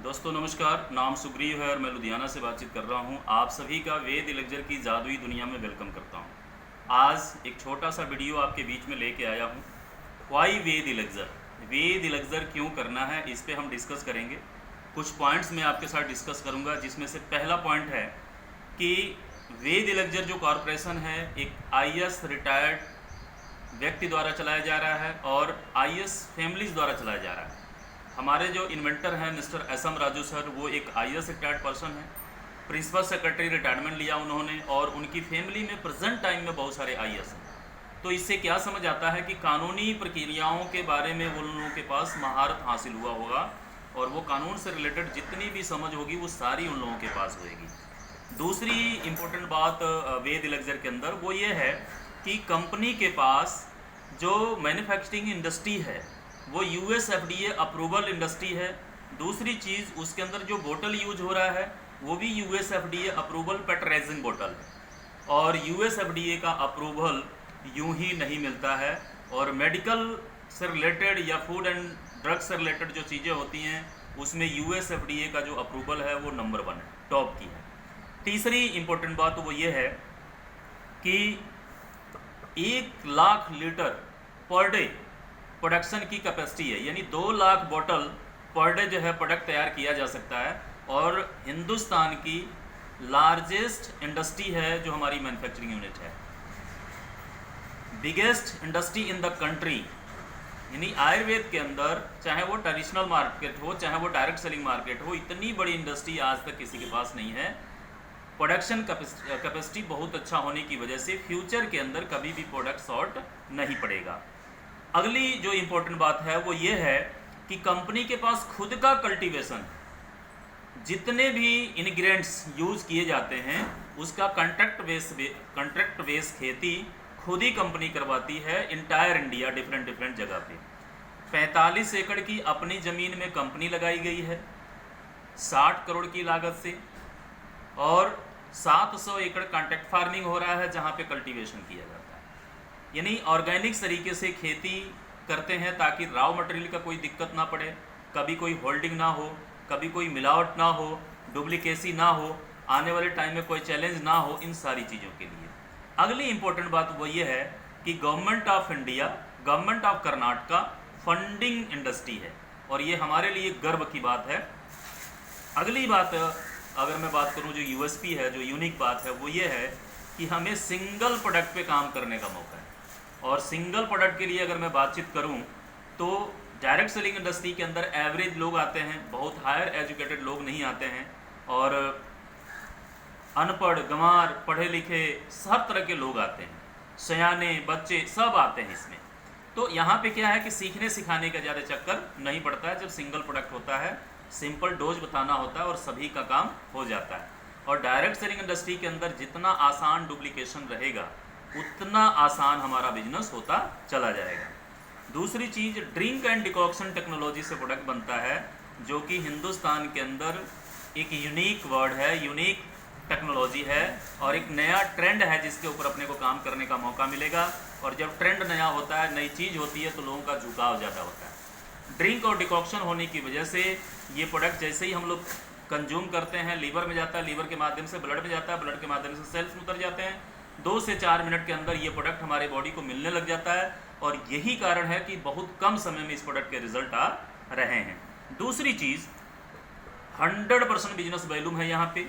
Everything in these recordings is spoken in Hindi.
दोस्तों नमस्कार, नाम सुग्रीव है और मैं लुधियाना से बातचीत कर रहा हूं। आप सभी का वेद इलेक्जर की जादुई दुनिया में वेलकम करता हूं। आज एक छोटा सा वीडियो आपके बीच में लेके आया हूं। वाई वेद इलेक्जर, वेद इलेक्जर क्यों करना है, इस पे हम डिस्कस करेंगे। कुछ पॉइंट्स मैं आपके साथ डिस्कस करूंगा, जिसमें से पहला पॉइंट है कि वेद इलेक्जर जो कॉरपोरेशन है एक आईएएस रिटायर्ड व्यक्ति द्वारा चलाया जा रहा है और आईएएस फैमिलीज द्वारा चलाया जा रहा है। हमारे जो इन्वेंटर हैं मिस्टर एसएम राजू सर, वो एक आईएएस रिटायर्ड पर्सन है। प्रिंसिपल सेक्रेटरी रिटायरमेंट लिया उन्होंने और उनकी फैमिली में प्रेजेंट टाइम में बहुत सारे आईएएस हैं। तो इससे क्या समझ आता है कि कानूनी प्रक्रियाओं के बारे में वो लोगों के पास महारत हासिल हुआ होगा और वो कानून से रिलेटेड जितनी भी समझ होगी वो सारी उन लोगों के पास होएगी। दूसरी इम्पोर्टेंट बात वेद इलेक्जर के अंदर वो ये है कि कंपनी के पास जो मैन्युफैक्चरिंग इंडस्ट्री है वो यूएस एफडीए अप्रूवल इंडस्ट्री है। दूसरी चीज़, उसके अंदर जो बोतल यूज हो रहा है वो भी यूएस एफडीए अप्रूवल पेट्राइजिंग बोतल है और यूएस एफडीए का अप्रूवल यूं ही नहीं मिलता है। और मेडिकल से रिलेटेड या फूड एंड ड्रग से रिलेटेड जो चीज़ें होती हैं उसमें यूएस एफडीए का जो अप्रूवल है वो नंबर 1 है, टॉप की है। तीसरी इम्पोर्टेंट बात वो ये है कि 1 lakh litre per day production की कैपेसिटी है, यानी 2 लाख बोतल पर डे जो है प्रोडक्ट तैयार किया जा सकता है। और हिंदुस्तान की लार्जेस्ट इंडस्ट्री है जो हमारी मैन्युफैक्चरिंग यूनिट है, biggest industry in the country. यानी आयुर्वेद के अंदर चाहे वो ट्रेडिशनल मार्केट हो चाहे वो डायरेक्ट सेलिंग मार्केट हो, इतनी बड़ी इंडस्ट्री आज तक किसी के पास नहीं है। प्रोडक्शन कैपेसिटी बहुत अच्छा होने की वजह से फ्यूचर के अंदर कभी भी प्रोडक्ट शॉर्ट नहीं पड़ेगा। अगली जो इम्पोर्टेंट बात है वो ये है कि कंपनी के पास खुद का कल्टीवेशन, जितने भी इंग्रेडिएंट्स यूज़ किए जाते हैं उसका कॉन्ट्रैक्ट बेस खेती खुद ही कंपनी करवाती है इंटायर इंडिया, डिफरेंट जगह पे। 45 एकड़ की अपनी ज़मीन में कंपनी लगाई गई है 60 करोड़ की लागत से और 700 एकड़ कॉन्ट्रैक्ट फार्मिंग हो रहा है जहाँ पे कल्टीवेशन किया जाता है। यानी ऑर्गेनिक तरीके से खेती करते हैं ताकि रॉ मटेरियल का कोई दिक्कत ना पड़े, कभी कोई होल्डिंग ना हो, कभी कोई मिलावट ना हो, डुप्लीकेसी ना हो, आने वाले टाइम में कोई चैलेंज ना हो, इन सारी चीज़ों के लिए। अगली इम्पोर्टेंट बात वो ये है कि government of India, government of Karnataka funding industry है और ये हमारे लिए गर्व की बात है। अगली बात अगर मैं बात करूँ जो यूएसपी है, जो यूनिक बात है वो ये है कि हमें सिंगल प्रोडक्ट पे काम करने का मौका है। और सिंगल प्रोडक्ट के लिए अगर मैं बातचीत करूं तो डायरेक्ट सेलिंग इंडस्ट्री के अंदर एवरेज लोग आते हैं, बहुत हायर एजुकेटेड लोग नहीं आते हैं और अनपढ़, गंवार, पढ़े लिखे सब तरह के लोग आते हैं, सयाने, बच्चे सब आते हैं इसमें। तो यहाँ पे क्या है कि सीखने सिखाने का ज़्यादा चक्कर नहीं पड़ता है। जब सिंगल प्रोडक्ट होता है, सिंपल डोज बताना होता है और सभी का काम हो जाता है। और डायरेक्ट सेलिंग इंडस्ट्री के अंदर जितना आसान डुप्लीकेशन रहेगा उतना आसान हमारा बिजनेस होता चला जाएगा। दूसरी चीज़, ड्रिंक एंड डिकॉक्शन टेक्नोलॉजी से प्रोडक्ट बनता है जो कि हिंदुस्तान के अंदर एक यूनिक वर्ड है, यूनिक टेक्नोलॉजी है और एक नया ट्रेंड है जिसके ऊपर अपने को काम करने का मौका मिलेगा। और जब ट्रेंड नया होता है, नई चीज़ होती है तो लोगों का झुकाव ज़्यादा होता है। ड्रिंक और डिकॉक्शन होने की वजह से ये प्रोडक्ट जैसे ही हम लोग कंज्यूम करते हैं लीवर में जाता है, लीवर के माध्यम से ब्लड में जाता है, ब्लड के माध्यम से सेल्स में उतर जाते हैं। 2 से 4 मिनट के अंदर ये प्रोडक्ट हमारे बॉडी को मिलने लग जाता है और यही कारण है कि बहुत कम समय में इस प्रोडक्ट के रिजल्ट आ रहे हैं। दूसरी चीज़, 100% बिजनेस वैल्यूम है यहाँ पे।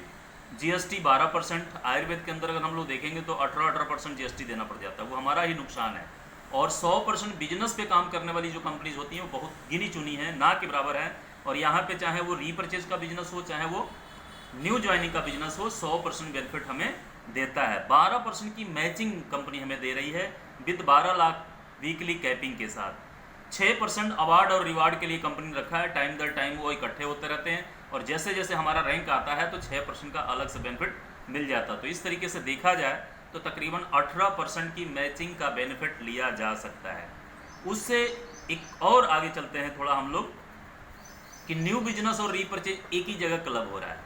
जीएसटी 12%, आयुर्वेद के अंदर अगर हम लोग देखेंगे तो 18% जीएसटी देना पड़ जाता है, वो हमारा ही नुकसान है। और 100% बिजनेस पे काम करने वाली जो कंपनीज होती हैं वो बहुत गिनी चुनी हैं, ना के बराबर हैं। और यहाँ पे चाहे वो रीपर्चेज का बिजनेस हो चाहे वो न्यू ज्वाइनिंग का बिजनेस हो, 100% बेनिफिट हमें देता है। 12% की मैचिंग कंपनी हमें दे रही है विद 12 लाख वीकली कैपिंग के साथ। 6% अवार्ड और रिवार्ड के लिए कंपनी ने रखा है, टाइम दर टाइम वो इकट्ठे होते रहते हैं और जैसे जैसे हमारा रैंक आता है तो 6% का अलग से बेनिफिट मिल जाता है। तो इस तरीके से देखा जाए तो तकरीबन 18% की मैचिंग का बेनिफिट लिया जा सकता है। उससे एक और आगे चलते हैं थोड़ा हम लोग कि न्यू बिजनेस और रीपर्चेज एक ही जगह क्लब हो रहा है।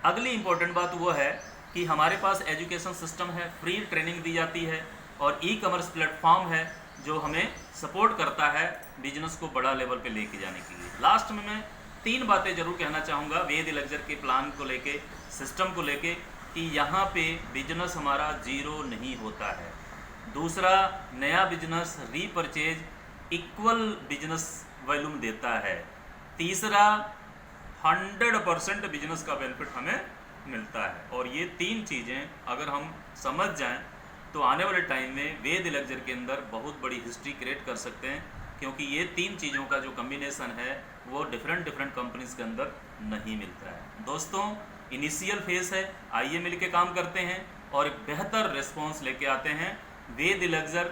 अगली इंपॉर्टेंट बात वो है कि हमारे पास एजुकेशन सिस्टम है, फ्री ट्रेनिंग दी जाती है और ई-कॉमर्स प्लेटफॉर्म है जो हमें सपोर्ट करता है बिजनेस को बड़ा लेवल पे लेके जाने के लिए। लास्ट में मैं 3 बातें जरूर कहना चाहूँगा वेद इलेक्जर के प्लान को लेके, सिस्टम को लेके, कि यहाँ पे बिजनेस हमारा जीरो नहीं होता है। दूसरा, नया business repurchase equal business volume देता है। तीसरा, 100% बिजनेस का बेनिफिट हमें मिलता है। और ये 3 चीज़ें अगर हम समझ जाएं तो आने वाले टाइम में वेद इलेक्जर के अंदर बहुत बड़ी हिस्ट्री क्रिएट कर सकते हैं, क्योंकि ये 3 चीज़ों का जो कम्बिनेशन है वो डिफरेंट कंपनीज के अंदर नहीं मिलता है। दोस्तों, इनिशियल फेस है, आइए मिल के काम करते हैं और एक बेहतर रिस्पॉन्स लेके आते हैं। वेद इलेक्जर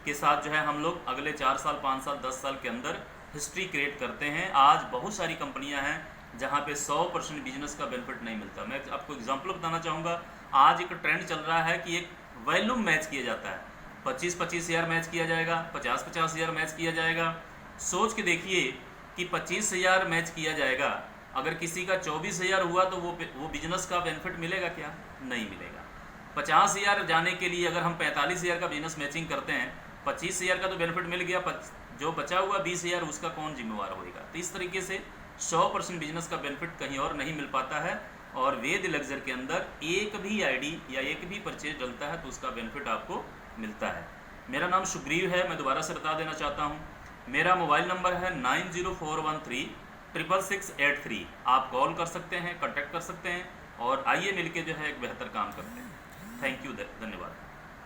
के साथ जो है हम लोग अगले 4 साल, 5 साल, 10 साल के अंदर हिस्ट्री क्रिएट करते हैं। आज बहुत सारी कंपनियां हैं जहां पे 100% बिजनेस का बेनिफिट नहीं मिलता। मैं आपको एग्जांपल बताना चाहूँगा। आज एक ट्रेंड चल रहा है कि एक वॉल्यूम मैच किया जाता है, 25-25 हज़ार मैच किया जाएगा, 50-50 हज़ार मैच किया जाएगा। सोच के देखिए कि 25 हज़ार मैच किया जाएगा, अगर किसी का 24 हज़ार हुआ तो वो बिजनेस का बेनिफिट मिलेगा क्या? नहीं मिलेगा। 50 हज़ार जाने के लिए अगर हम 45 हज़ार का बिजनेस मैचिंग करते हैं, 25 हज़ार का तो बेनिफिट मिल गया, जो बचा हुआ 20 हज़ार उसका कौन जिम्मेवार होएगा? तो इस तरीके से 100% बिजनेस का बेनिफिट कहीं और नहीं मिल पाता है। और वेद इलेक्जर के अंदर एक भी आईडी या एक भी परचेज डलता है तो उसका बेनिफिट आपको मिलता है। मेरा नाम सुग्रीव है, मैं दोबारा से बता देना चाहता हूँ। मेरा मोबाइल नंबर है 9041366683। आप कॉल कर सकते हैं, कांटेक्ट कर सकते हैं और आइए मिलके जो है एक बेहतर काम करते हैं। थैंक यू, धन्यवाद।